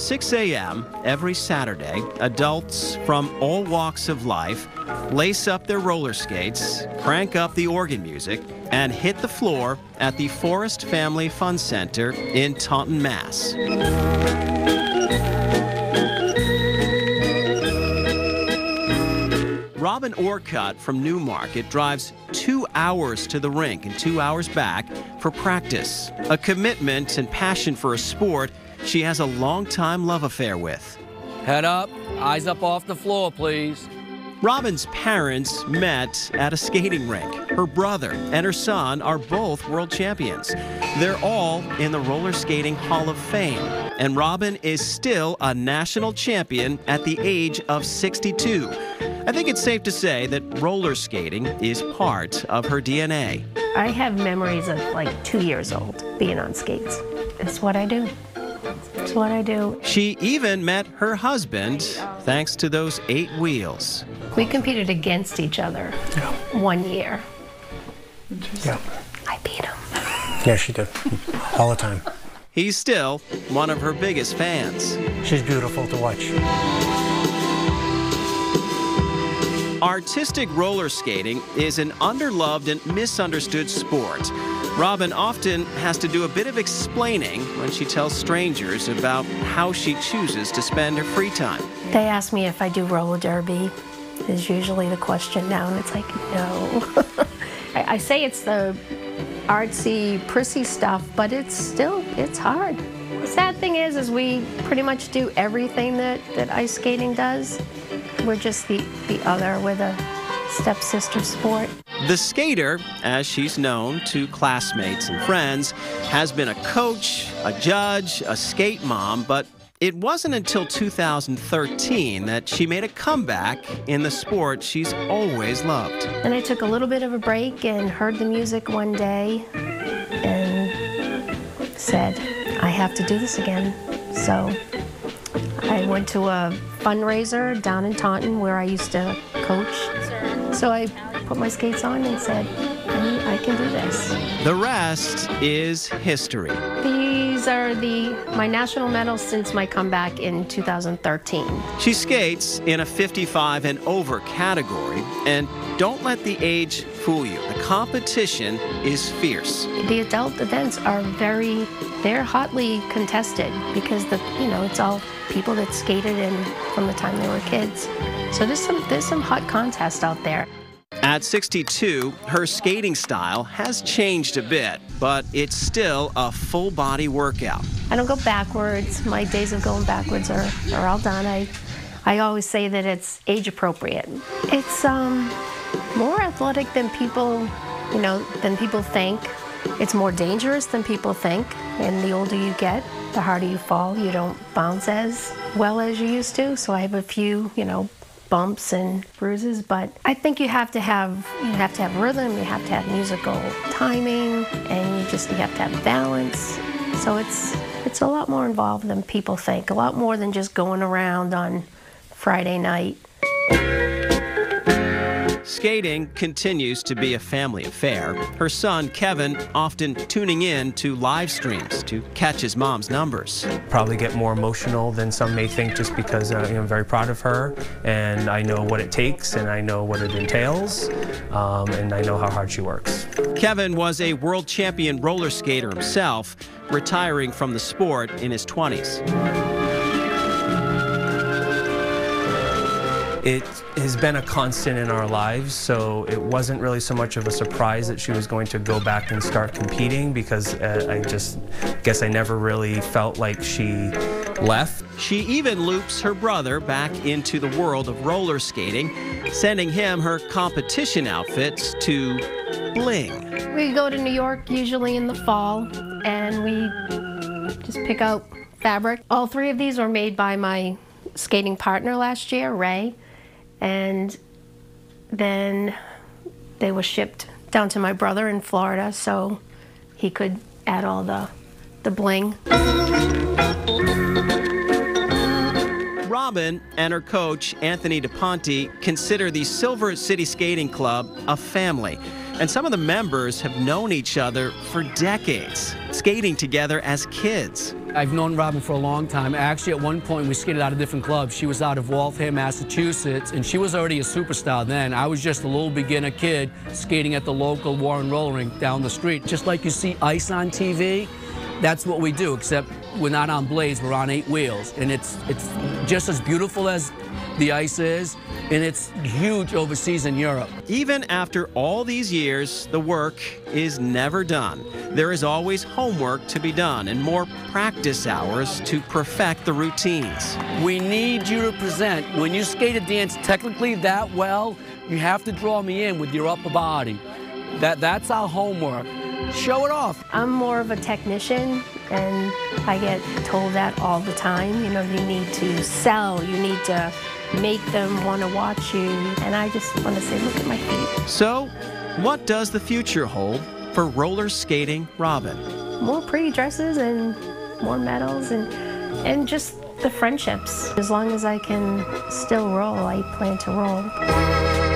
6 a.m. every Saturday, adults from all walks of life lace up their roller skates, crank up the organ music, and hit the floor at the Forest Family Fun Center in Taunton, Mass. Robin Orcutt from Newmarket drives 2 hours to the rink and 2 hours back for practice, a commitment and passion for a sport she has a long-time love affair with. Head up, eyes up off the floor, please. Robin's parents met at a skating rink. Her brother and her son are both world champions. They're all in the Roller Skating Hall of Fame, and Robin is still a national champion at the age of 62. I think it's safe to say that roller skating is part of her DNA. I have memories of like 2 years old being on skates. It's what I do. It's what I do. She even met her husband thanks to those 8 wheels. We competed against each other 1 year. Yeah. I beat him. Yeah, she did. All the time. He's still one of her biggest fans. She's beautiful to watch. Artistic roller skating is an underloved and misunderstood sport. Robin often has to do a bit of explaining when she tells strangers about how she chooses to spend her free time. They ask me if I do roller derby, is usually the question now, and it's like, no. I say it's the artsy, prissy stuff, but it's hard. The sad thing is we pretty much do everything that ice skating does. We're just the other, we're the stepsister sport. The skater, as she's known to classmates and friends, has been a coach, a judge, a skate mom, but it wasn't until 2013 that she made a comeback in the sport she's always loved. And I took a little bit of a break and heard the music one day and said, I have to do this again. So I went to a fundraiser down in Taunton where I used to coach. So I put my skates on and said, I can do this. The rest is history. These are my national medals since my comeback in 2013. She skates in a 55 and over category, and don't let the age fool you. The competition is fierce. The adult events are they're hotly contested because it's all people that skated in from the time they were kids. So there's some hot contests out there. At 62, her skating style has changed a bit, but it's still a full-body workout. I don't go backwards. My days of going backwards are all done. I always say that it's age appropriate. It's more athletic than people think. It's more dangerous than people think. And the older you get, the harder you fall. You don't bounce as well as you used to. So I have a few, bumps and bruises, but I think you have to have rhythm, you have to have musical timing, and you have to have balance. So it's a lot more involved than people think, a lot more than just going around on Friday night. Skating continues to be a family affair. Her son, Kevin, often tuning in to live streams to catch his mom's numbers. Probably get more emotional than some may think just because I'm very proud of her and I know what it takes and I know what it entails and I know how hard she works. Kevin was a world champion roller skater himself, retiring from the sport in his 20s. It has been a constant in our lives, so it wasn't really so much of a surprise that she was going to go back and start competing because I just guess I never really felt like she left. She even loops her brother back into the world of roller skating, sending him her competition outfits to bling. We go to New York usually in the fall, and we just pick out fabric. All 3 of these were made by my skating partner last year, Ray. And then they were shipped down to my brother in Florida so he could add all the bling. Robin and her coach, Anthony DePonte, consider the Silver City Skating Club a family. And some of the members have known each other for decades, skating together as kids. I've known Robin for a long time. Actually, at one point, we skated out of different clubs. She was out of Waltham, Massachusetts, and she was already a superstar then. I was just a little beginner kid skating at the local Warren roller rink down the street. Just like you see ice on TV, that's what we do, except we're not on blades, we're on 8 wheels. And it's just as beautiful as the ice is, and it's huge overseas in Europe. Even after all these years, the work is never done. There is always homework to be done and more practice hours to perfect the routines. We need you to present. When you skate a dance technically that well, you have to draw me in with your upper body. That's our homework. Show it off. I'm more of a technician, and I get told that all the time. You know, you need to sell, you need to make them want to watch you, and I just want to say, look at my feet. So, what does the future hold for roller skating Robin? More pretty dresses and more medals and just the friendships. As long as I can still roll, I plan to roll.